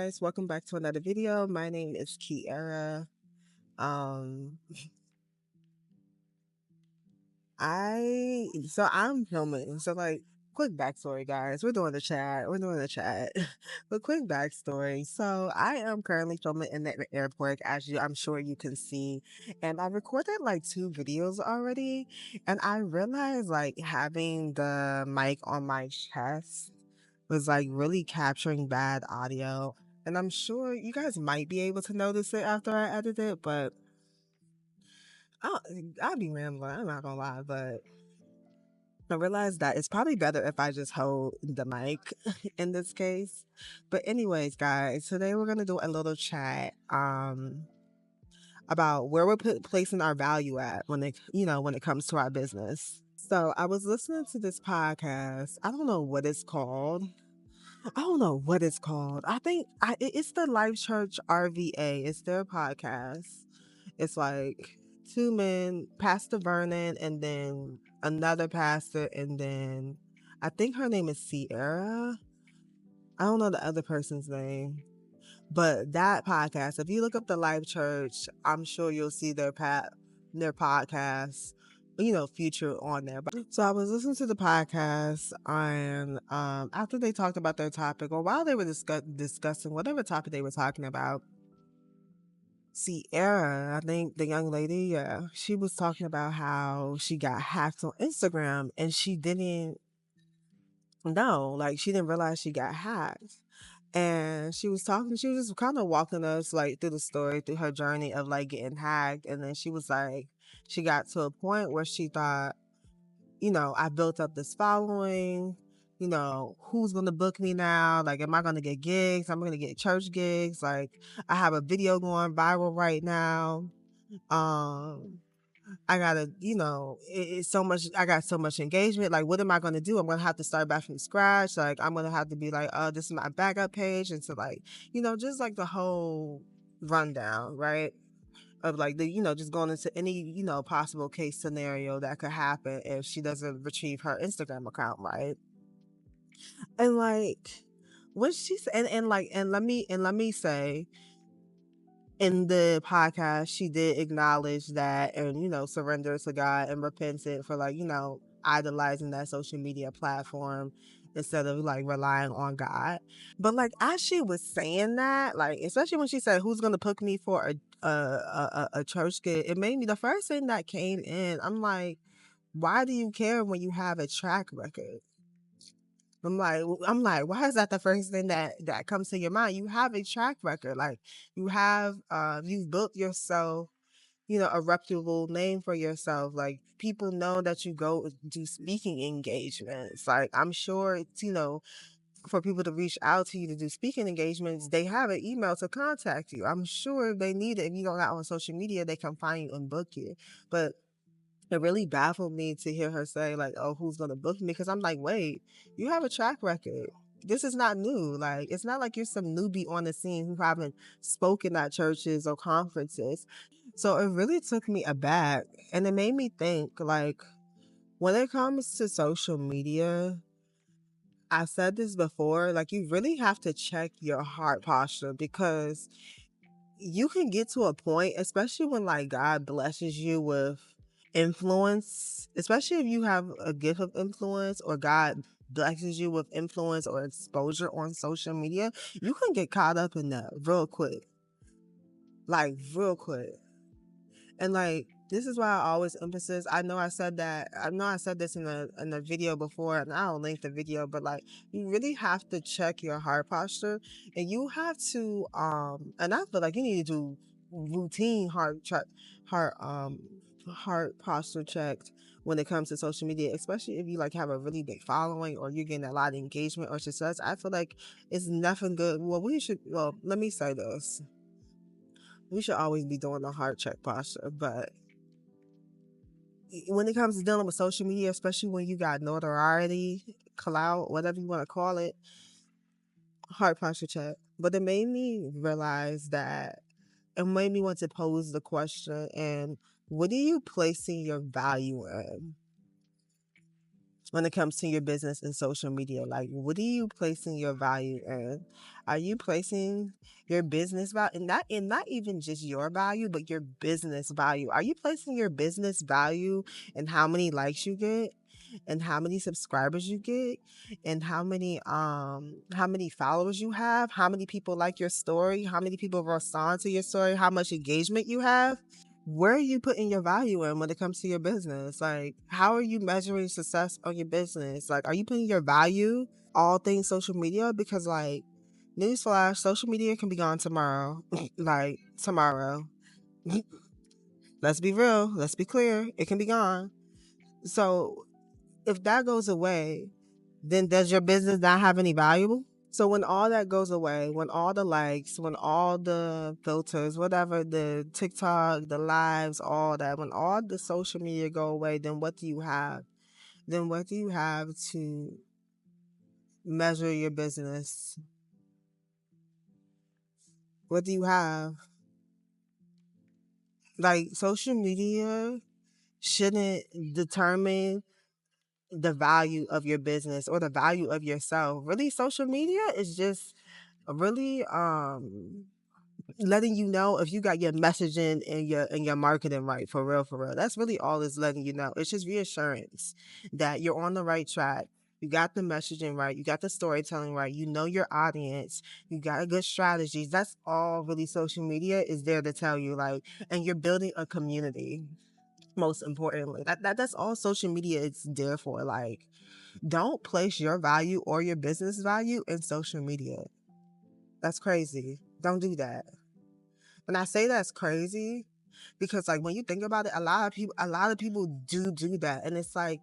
guys, welcome back to another video. My name is Keara. Um I'm filming. Quick backstory guys. We're doing the chat. We're doing the chat. But quick backstory. So I am currently filming in the airport as I'm sure you can see. And I recorded like two videos already. And I realized like having the mic on my chest was like really capturing bad audio. And I'm sure you guys might be able to notice it after I edit it, but I'll, I'll be rambling. I'm not gonna lie, but I realized that it's probably better if I just hold the mic in this case. But anyways, guys, today we're gonna do a little chat about where we're placing our value at when it comes to our business. So I was listening to this podcast. I don't know what it's called. I don't know what it's called. It's the Life Church RVA. It's their podcast. It's like two men, Pastor Vernon, and then another pastor, and then I think her name is Sierra. I don't know the other person's name, but that podcast. If you look up the Life Church, I'm sure you'll see their podcast, future on there. So I was listening to the podcast, and after they talked about their topic, or while they were discussing whatever topic they were talking about, Sierra, I think the young lady, yeah, she was talking about how she got hacked on Instagram, and she didn't know, like she didn't realize she got hacked. And she was just kind of walking us like through the story, through her journey of like getting hacked. And then she was like, she got to a point where she thought, I built up this following. Who's gonna book me now? Like, am I gonna get gigs? I'm gonna get church gigs. Like, I have a video going viral right now. Um, I gotta, it's so much. I got so much engagement. Like, what am I gonna do? I'm gonna have to start back from scratch. Like, I'm gonna have to be like, oh, this is my backup page, and so like, just like the whole rundown, right? Of like just going into any possible case scenario that could happen if she doesn't retrieve her Instagram account, right? And like what she said, and let me say, in the podcast she did acknowledge that, and surrender to God and repented for like idolizing that social media platform instead of like relying on God. But like as she was saying that, like especially when she said, "Who's gonna book me for a church gig?" It made me, the first thing that came in. Why do you care when you have a track record? I'm like, why is that the first thing that comes to your mind? You have a track record, like you've built yourself, a reputable name for yourself. Like people know that you go do speaking engagements. Like I'm sure it's, for people to reach out to you to do speaking engagements, they have an email to contact you. I'm sure if they need it, if you don't have on social media, they can find you and book you. But it really baffled me to hear her say like, "Oh, who's gonna book me?" Because I'm like, wait, you have a track record. This is not new. Like, it's not like you're some newbie on the scene who haven't spoken at churches or conferences. So it really took me aback, and it made me think like, when it comes to social media, I said this before, like you really have to check your heart posture, because you can get to a point, especially when like God blesses you with influence, especially if you have a gift of influence, or God blesses you with influence or exposure on social media, you can get caught up in that real quick. Like real quick. And like this is why I always emphasize. I know I said this in a video before, and I'll link the video. But like, you really have to check your heart posture, and you have to And I feel like you need to do routine heart heart posture checks when it comes to social media, especially if you like have a really big following or you're getting a lot of engagement or success. I feel like it's nothing good. Well, let me say this: we should always be doing the heart check posture. But when it comes to dealing with social media, especially when you got notoriety, clout, whatever you want to call it, heart posture check. But it made me realize that it made me want to pose the question, and what are you placing your value in? when it comes to your business and social media? Like, what are you placing your value in? Are you placing your business value, and not even just your value, but your business value? Are you placing your business value in how many likes you get, and how many subscribers you get, and how many followers you have, how many people like your story, how many people respond to your story, how much engagement you have? Where are you putting your value in when it comes to your business? Like, how are you measuring success on your business? Like, are you putting your value all things social media? Because like, newsflash, social media can be gone tomorrow. Like tomorrow. Let's be real. Let's be clear. It can be gone. So if that goes away, then does your business not have any value? So when all that goes away, when all the likes, when all the filters, whatever, the TikTok, the lives, all that, when all the social media go away, then what do you have? Then what do you have to measure your business? What do you have? Like, social media shouldn't determine the value of your business or the value of yourself. Really, social media is just really letting you know if you got your messaging and your marketing right, for real, for real. That's really all it's letting you know. It's just reassurance that you're on the right track. You got the messaging right, you got the storytelling right, you know your audience, you got a good strategies. That's all really social media is there to tell you. Like, and you're building a community, most importantly. That's all social media is there for. Like, don't place your value or your business value in social media. That's crazy. Don't do that. When I say that's crazy, because like when you think about it, a lot of people do that, and it's like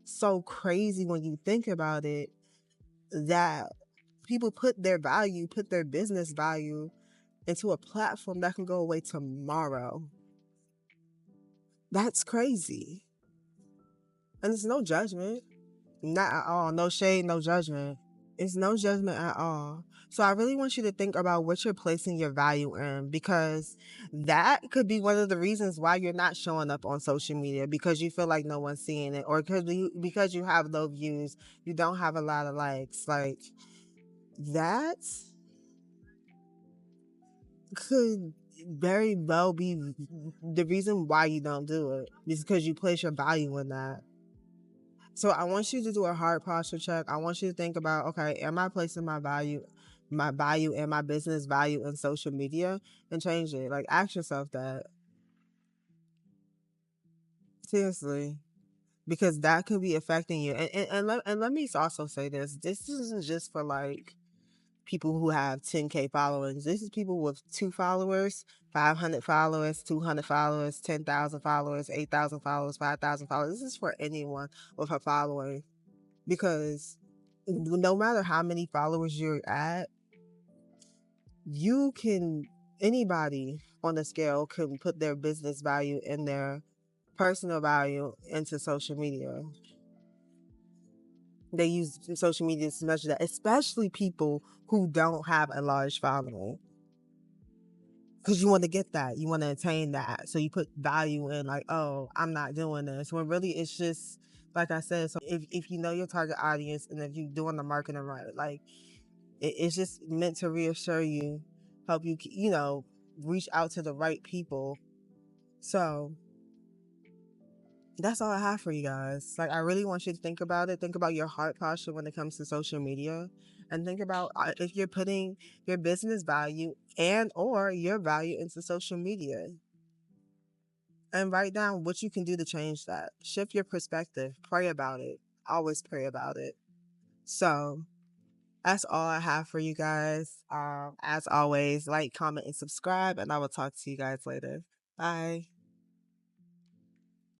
so crazy when you think about it that people put their value, put their business value into a platform that can go away tomorrow. That's crazy, and it's no judgment, not at all, no shade, no judgment. It's no judgment at all. So I really want you to think about what you're placing your value in, because that could be one of the reasons why you're not showing up on social media, because you feel like no one's seeing it, or because you have low views, you don't have a lot of likes. Like, that could very well be the reason why you don't do it, is because you place your value in that. So I want you to do a heart posture check. I want you to think about, okay, am I placing my value and my business value in social media, and change it? Like, ask yourself that. Seriously. Because that could be affecting you. And let me also say this. This isn't just for like people who have 10K followers. This is people with 2 followers, 500 followers, 200 followers, 10,000 followers, 8,000 followers, 5,000 followers. This is for anyone with a following, because no matter how many followers you're at, you can, anybody on the scale can put their business value and their personal value into social media. They use social media to measure that, especially people who don't have a large following. Because you want to get that, you want to attain that. So you put value in, like, oh, I'm not doing this. When really it's just, like I said, so if you know your target audience and if you're doing the marketing right, like, it's just meant to reassure you, help you, reach out to the right people. So that's all I have for you guys. Like, I really want you to think about it. Think about your heart posture when it comes to social media, and think about if you're putting your business value and or your value into social media, and write down what you can do to change that. Shift your perspective. Pray about it. Always pray about it. So that's all I have for you guys. As always, like, comment, and subscribe, and I will talk to you guys later. Bye.